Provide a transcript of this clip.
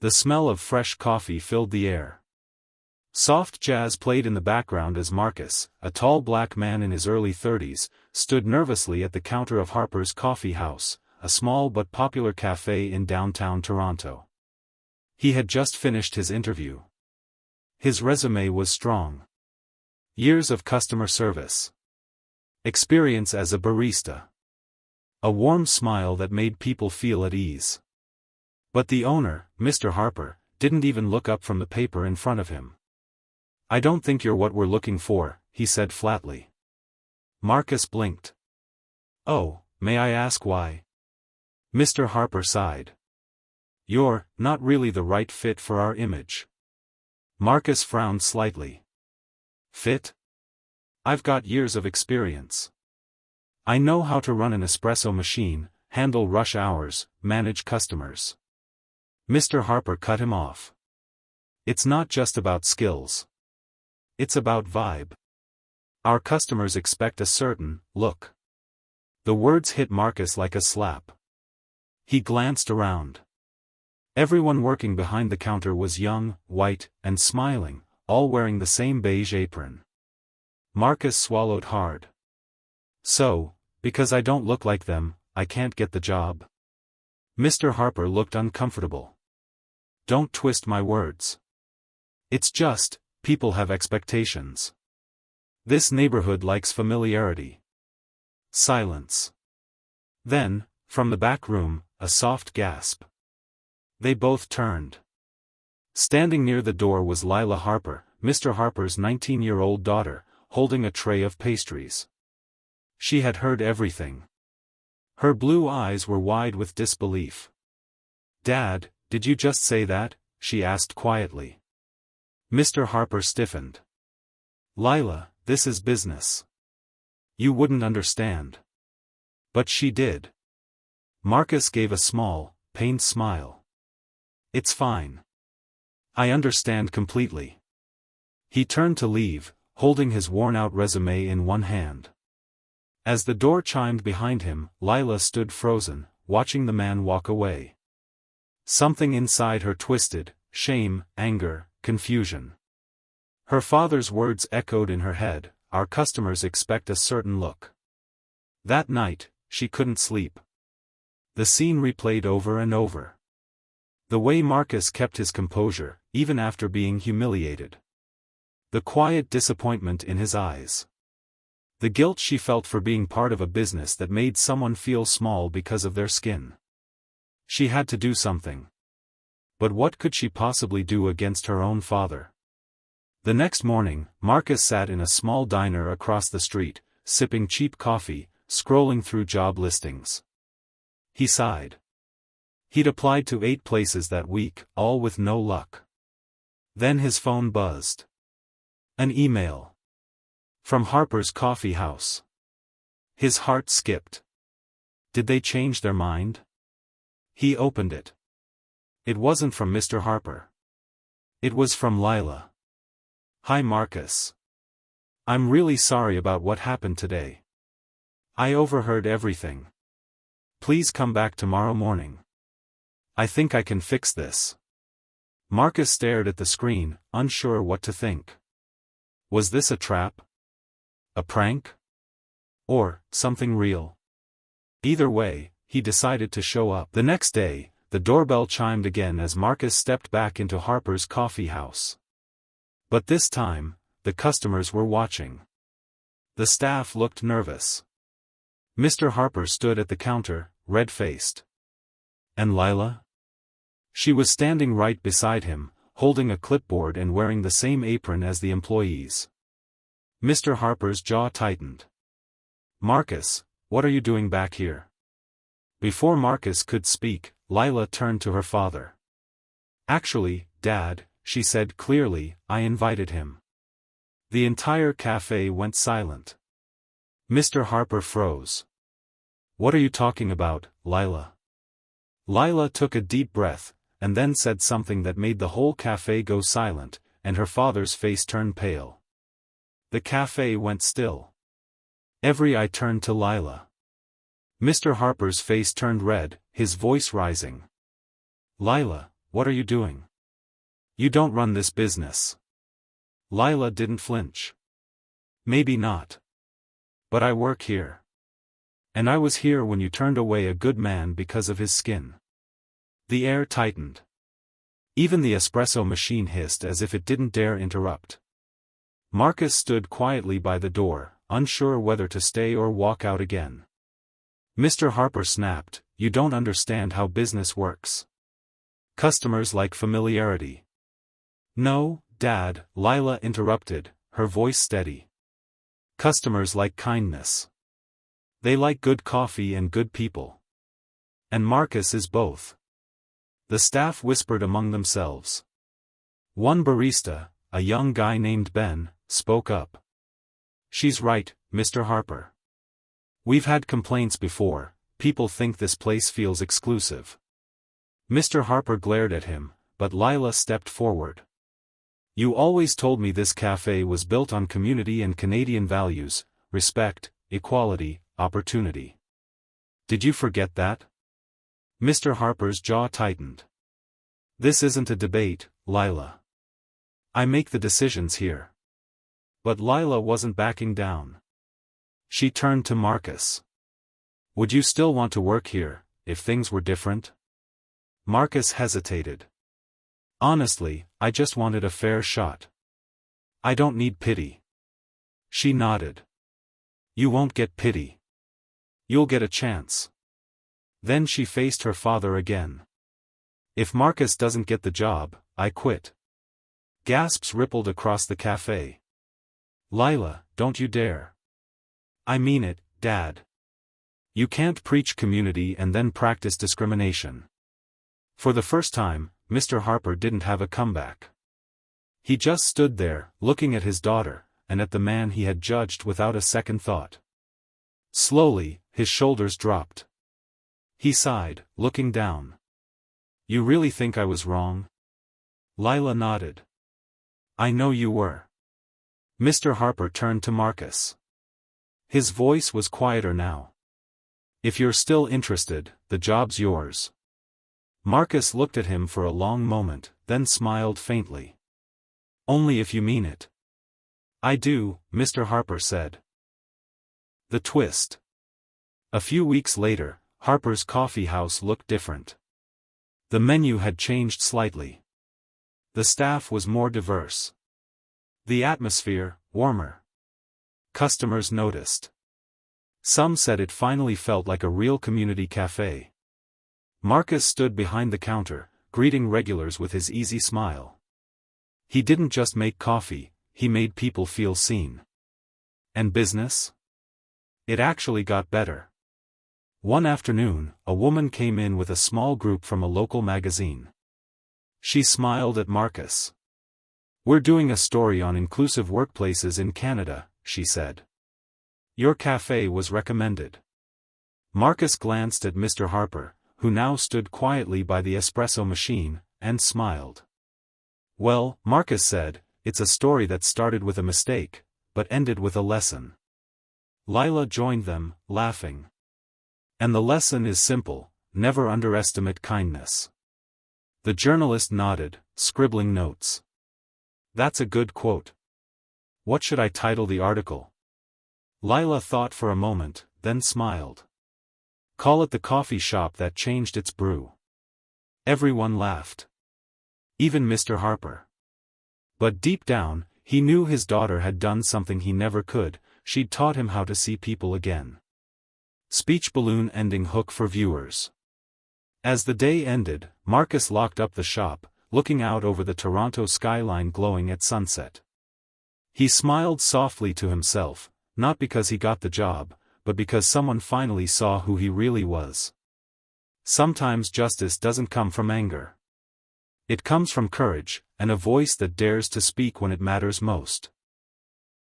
The smell of fresh coffee filled the air. Soft jazz played in the background as Marcus, a tall black man in his early 30s, stood nervously at the counter of Harper's Coffee House, a small but popular cafe in downtown Toronto. He had just finished his interview. His resume was strong. Years of customer service. Experience as a barista. A warm smile that made people feel at ease. But the owner, Mr. Harper, didn't even look up from the paper in front of him. "I don't think you're what we're looking for," he said flatly. Marcus blinked. "Oh, may I ask why?" Mr. Harper sighed. "You're not really the right fit for our image." Marcus frowned slightly. "Fit? I've got years of experience. I know how to run an espresso machine, handle rush hours, manage customers." Mr. Harper cut him off. "It's not just about skills. It's about vibe. Our customers expect a certain look." The words hit Marcus like a slap. He glanced around. Everyone working behind the counter was young, white, and smiling, all wearing the same beige apron. Marcus swallowed hard. "So, because I don't look like them, I can't get the job?" Mr. Harper looked uncomfortable. "Don't twist my words. It's just, people have expectations. This neighborhood likes familiarity." Silence. Then, from the back room, a soft gasp. They both turned. Standing near the door was Lila Harper, Mr. Harper's 19-year-old daughter, holding a tray of pastries. She had heard everything. Her blue eyes were wide with disbelief. "Dad, did you just say that?" she asked quietly. Mr. Harper stiffened. "Lila, this is business. You wouldn't understand." But she did. Marcus gave a small, pained smile. "It's fine. I understand completely." He turned to leave, holding his worn-out resume in one hand. As the door chimed behind him, Lila stood frozen, watching the man walk away. Something inside her twisted, shame, anger, confusion. Her father's words echoed in her head, "Our customers expect a certain look." That night, she couldn't sleep. The scene replayed over and over. The way Marcus kept his composure, even after being humiliated. The quiet disappointment in his eyes. The guilt she felt for being part of a business that made someone feel small because of their skin. She had to do something. But what could she possibly do against her own father? The next morning, Marcus sat in a small diner across the street, sipping cheap coffee, scrolling through job listings. He sighed. He'd applied to 8 places that week, all with no luck. Then his phone buzzed. An email. From Harper's Coffee House. His heart skipped. Did they change their mind? He opened it. It wasn't from Mr. Harper. It was from Lila. "Hi Marcus. I'm really sorry about what happened today. I overheard everything. Please come back tomorrow morning. I think I can fix this." Marcus stared at the screen, unsure what to think. Was this a trap? A prank? Or something real? Either way, he decided to show up. The next day, the doorbell chimed again as Marcus stepped back into Harper's Coffee House. But this time, the customers were watching. The staff looked nervous. Mr. Harper stood at the counter, red-faced. And Lila? She was standing right beside him, holding a clipboard and wearing the same apron as the employees. Mr. Harper's jaw tightened. "Marcus, what are you doing back here?" Before Marcus could speak, Lila turned to her father. "Actually, Dad," she said clearly, "I invited him." The entire cafe went silent. Mr. Harper froze. "What are you talking about, Lila?" Lila took a deep breath, and then said something that made the whole cafe go silent, and her father's face turned pale. The cafe went still. Every eye turned to Lila. Mr. Harper's face turned red, his voice rising. "Lila, what are you doing? You don't run this business. Lila didn't flinch. Maybe not. But I work here. And I was here when you turned away a good man because of his skin. The air tightened. Even the espresso machine hissed as if it didn't dare interrupt. Marcus stood quietly by the door, unsure whether to stay or walk out again. Mr. Harper snapped, "You don't understand how business works. Customers like familiarity." "No, Dad," Lila interrupted, her voice steady. "Customers like kindness. They like good coffee and good people. And Marcus is both." The staff whispered among themselves. One barista, a young guy named Ben, spoke up. "She's right, Mr. Harper. We've had complaints before, people think this place feels exclusive." Mr. Harper glared at him, but Lila stepped forward. "You always told me this cafe was built on community and Canadian values, respect, equality, opportunity. Did you forget that?" Mr. Harper's jaw tightened. "This isn't a debate, Lila. I make the decisions here." But Lila wasn't backing down. She turned to Marcus. "Would you still want to work here, if things were different?" Marcus hesitated. "Honestly, I just wanted a fair shot. I don't need pity." She nodded. "You won't get pity. You'll get a chance." Then she faced her father again. "If Marcus doesn't get the job, I quit." Gasps rippled across the cafe. "Lila, don't you dare." "I mean it, Dad. You can't preach community and then practice discrimination." For the first time, Mr. Harper didn't have a comeback. He just stood there, looking at his daughter, and at the man he had judged without a second thought. Slowly, his shoulders dropped. He sighed, looking down. "You really think I was wrong?" Lila nodded. "I know you were." Mr. Harper turned to Marcus. His voice was quieter now. "If you're still interested, the job's yours." Marcus looked at him for a long moment, then smiled faintly. "Only if you mean it." "I do," Mr. Harper said. The twist. A few weeks later, Harper's coffee house looked different. The menu had changed slightly. The staff was more diverse. The atmosphere, warmer. Customers noticed. Some said it finally felt like a real community cafe. Marcus stood behind the counter, greeting regulars with his easy smile. He didn't just make coffee, he made people feel seen. And business? It actually got better. One afternoon, a woman came in with a small group from a local magazine. She smiled at Marcus. "We're doing a story on inclusive workplaces in Canada," she said. "Your cafe was recommended." Marcus glanced at Mr. Harper, who now stood quietly by the espresso machine, and smiled. "Well," Marcus said, "it's a story that started with a mistake, but ended with a lesson." Lila joined them, laughing. "And the lesson is simple, never underestimate kindness." The journalist nodded, scribbling notes. "That's a good quote. What should I title the article?" Lila thought for a moment, then smiled. "Call it The Coffee Shop That Changed Its Brew." Everyone laughed. Even Mr. Harper. But deep down, he knew his daughter had done something he never could, she'd taught him how to see people again. Speech balloon ending hook for viewers. As the day ended, Marcus locked up the shop, looking out over the Toronto skyline glowing at sunset. He smiled softly to himself, not because he got the job, but because someone finally saw who he really was. Sometimes justice doesn't come from anger. It comes from courage, and a voice that dares to speak when it matters most.